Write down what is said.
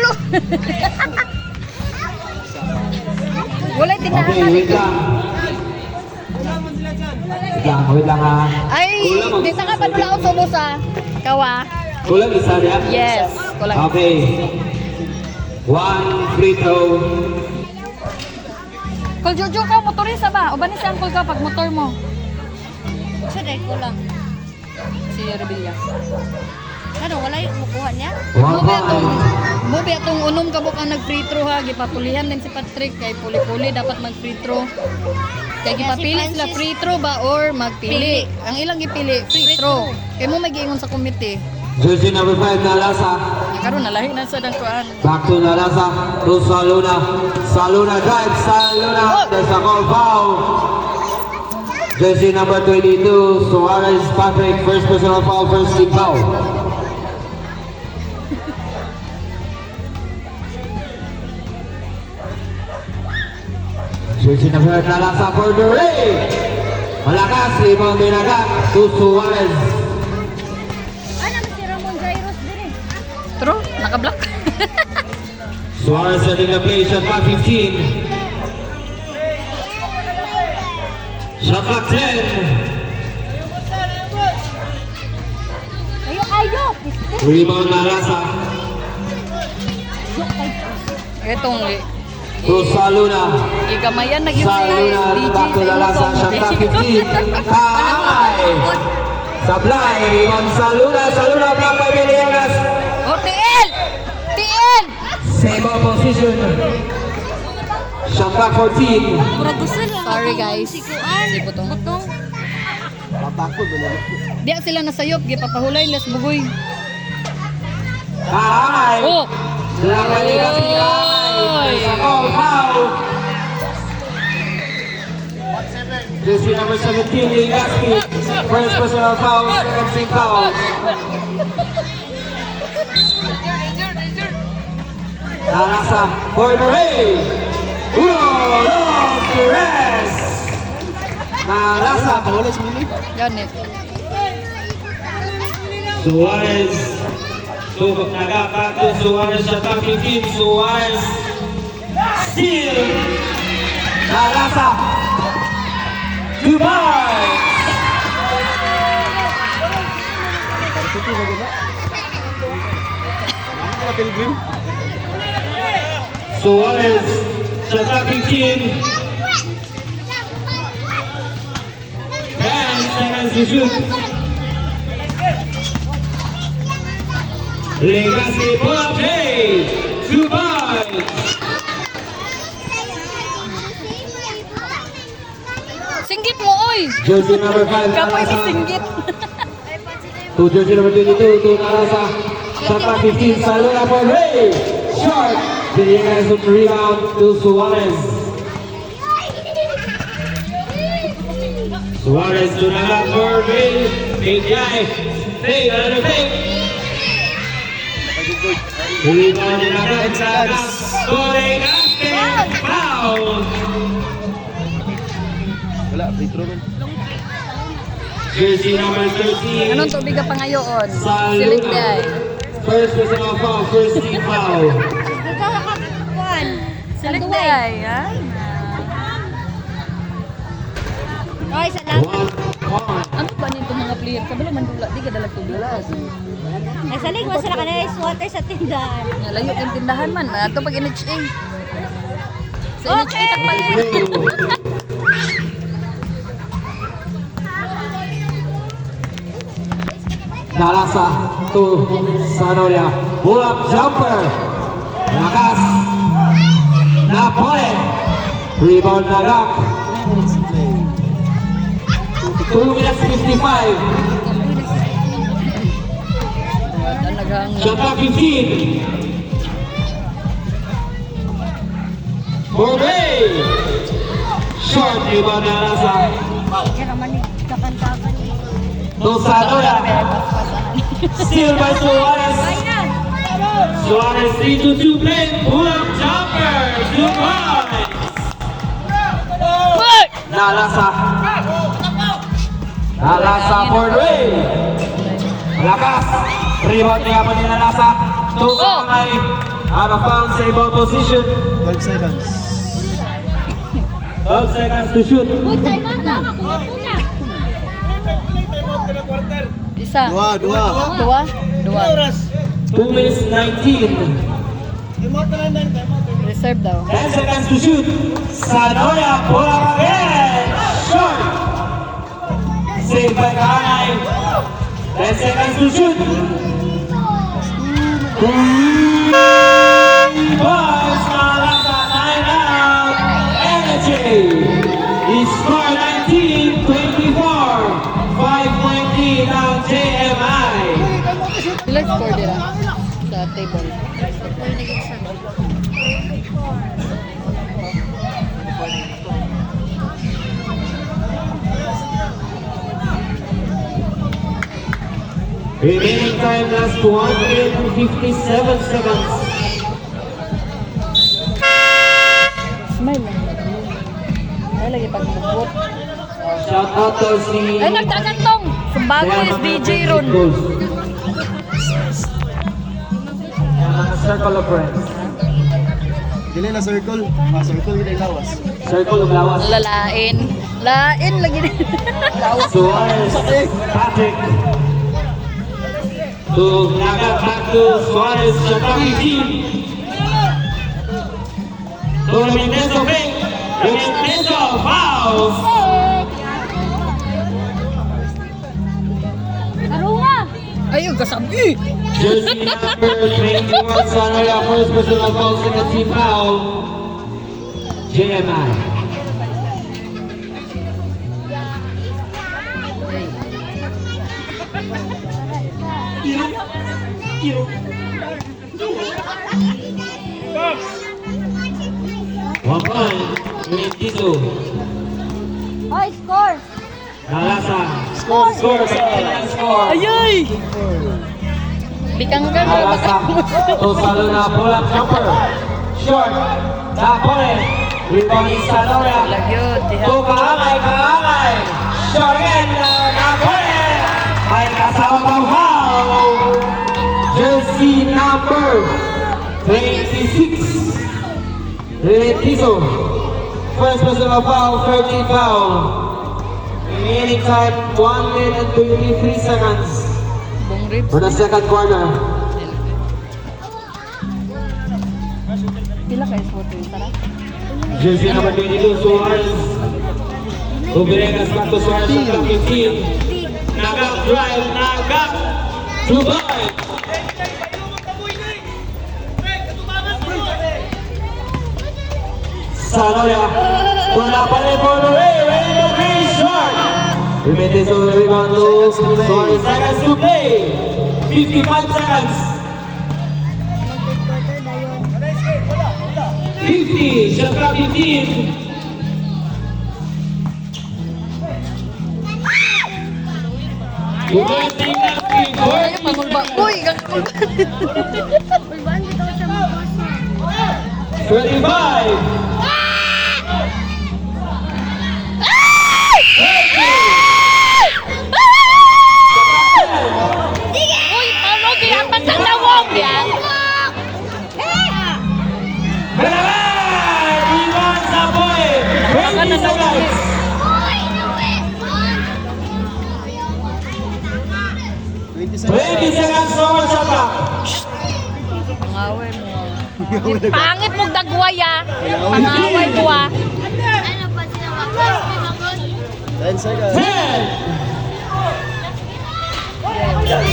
Ulo! Wala tindahan. Okay, wait lang. Wait lang ha. Ay, di sa ka pa nula ako sumo sa kawa. Kulang isa niya? Yes, kulang. Okay. One free throw. Kung Jojo ka, motorista ba? O ba ni si Uncle ka pag motor mo? Siya dahil kulang. Si Rebilla. Ano, wala yung mukuha niya? One Mobi atong unom ka bukang nag-free throw ha. Gipapulihan din si Patrick. Kay puli-puli dapat mag-free throw. Kaya gipapili sila free throw ba or magpili. Ang ilang gipili, free throw. Kaya mo mag-iingon sa committee. Jersey number 5, Nalasa. Karon nalahi na sa dangkuan. Back to Nalasa. To Saluna. Saluna drive. Saluna. There's a call foul. Jersey number 22, Suarez Patrick. First personal foul, first team foul. Jersey number 8, Nalasa for the ray. Malakas. Rebound din agad to Suarez. Ano, si Ramon Jairus din eh. True, naka-block. Suarez setting the play, shot clock 15. Shot clock 10. Ayo! Rebound Nalasa. Itong To Saluna. igamayan na gyud Saluna, back to Nalasa, shot clock 15. Kaamay. Sablay, rebound Saluna. Saluna, block by Villegas. Oh, TL! TL! Same ball position. Shot clock 14. Murag gusto lang. Sorry, guys. Si Kuan. Si Putong. Putong. Diya sila nasayop, gipapahulay las bugoy. Kaamay. Oh! Laban ni Kasi Kaamay. Sa call, foul. Jersey number 17, Ligaski. First personal foul, second team foul. Nalasa for the rain. Uno, dos, tres. Nalasa. Yan eh. Suarez. Back to Suarez. Shot clock 15. Suarez. Steal. Nalasa. Dubai. Suarez. Shot clock 15. 10 seconds to shoot. Legacy pull up, hey! Dubai! Singgit mo, oy! Jersey number 5, Kapoy Nalasa. ni singgit. To jersey number 22, to Nalasa. Shot clock 15, Saluna for Ray! Short! Villegas with rebound to Suarez. Suarez to Nalasa for Ray. Fake guy. Fake, another fake. Rebound in agad sa atas. Legacy! Foul! Jersey number 13. Anong tubig ka pangayoon? Saluna. Silig day. First personal foul, first team foul. Kuan. Silig day, ha? Oy, salamat. 1 point. Ano ba nito mga player? Kabalo mandula, di ka dalag tubig. Nagsalig mo sila ka na ice water sa tindahan. Layo yung tindahan man. Ito pag NHA. Sa NHA, takpal. Nalasa to Sanoria. Pull up jumper. Lakas. Napolet. Rebound Nagak. 2 minutes 55. Talagang Shot clock 15. For Ray. Short rebound Nalasa. Kaya naman ni kakantakan ni. To Sanoria. Steal by Suarez. Suarez 3-2 play. Pull up jumper. Dubai. Nalasa. Nalasa for Ray. Lakas. Rebound niya pa ni Nalasa. To Kamay. Out of bounds sa ibang position. 12 seconds. 12 seconds to shoot. Uy, time out lang. Ako na muna. Isa. Dua. Dua. 2 minutes 19. Reserve daw. 10 seconds to shoot. Sanoya, bola again. Short. Save by Kahanay. 10 seconds to shoot. Boys, Malasa, 9 out. Energy. He scored 19-24. 5-19 ang JMI. Sila score dira sa table. Remaining time last 257 seconds. Smile lang. Ay, lagi pag-bukot. Shout out to si... Ay, nagkakantong! Sumbago is DJ Ron. Circle of friends. Dili na circle. Circle with lawas. Circle of lawas. Lalain. Lain lagi din. Suarez, Patrick. To Naga back to Suarez, Shataki team. To Mendezo break. Mendezo foul. Karunga. Ayun, kasabi! Jersey number 21, Sanoya, first personal foul, second team foul. JMI. One point, Tito. Hoy, score. Nalasa. Score. Ayay! Bikang ka na. Nalasa. To Saluna, pull-up jumper. Short. Napole. Rebound is Sanoya. Lagyod. To Kaangay. Short again. Napole. May kasama pang foul. Jersey number 26. Tito. First personal foul, 13 foul. Remaining time 1 minute and 23 seconds Bong ribs. for the second quarter. Pila kayo photo yung tara? Jersey number 22, Suarez. Ubiregas back to Suarez at 15. Nagap drive, Nagap. Dubai. Sanoya. Wala pa rin for the way. Ready to play short. Remittance on the rebound to Suarez. Seconds to play. 55 seconds. 50. Shot clock 15. Good thing that we Ay, pangulba. Uy, gagawin. Ulbaan dito sa mga boss. 25. Uy, ano ginapan sa tawag yan? Balaban! Iwan sa boy! 20 seconds! $27. 20 seconds over shot clock! Pangaway mo. Pangit mo dagway ah. Pangaway mo ah. Ano pa sila mag-boss? 10 seconds. 10! Yan,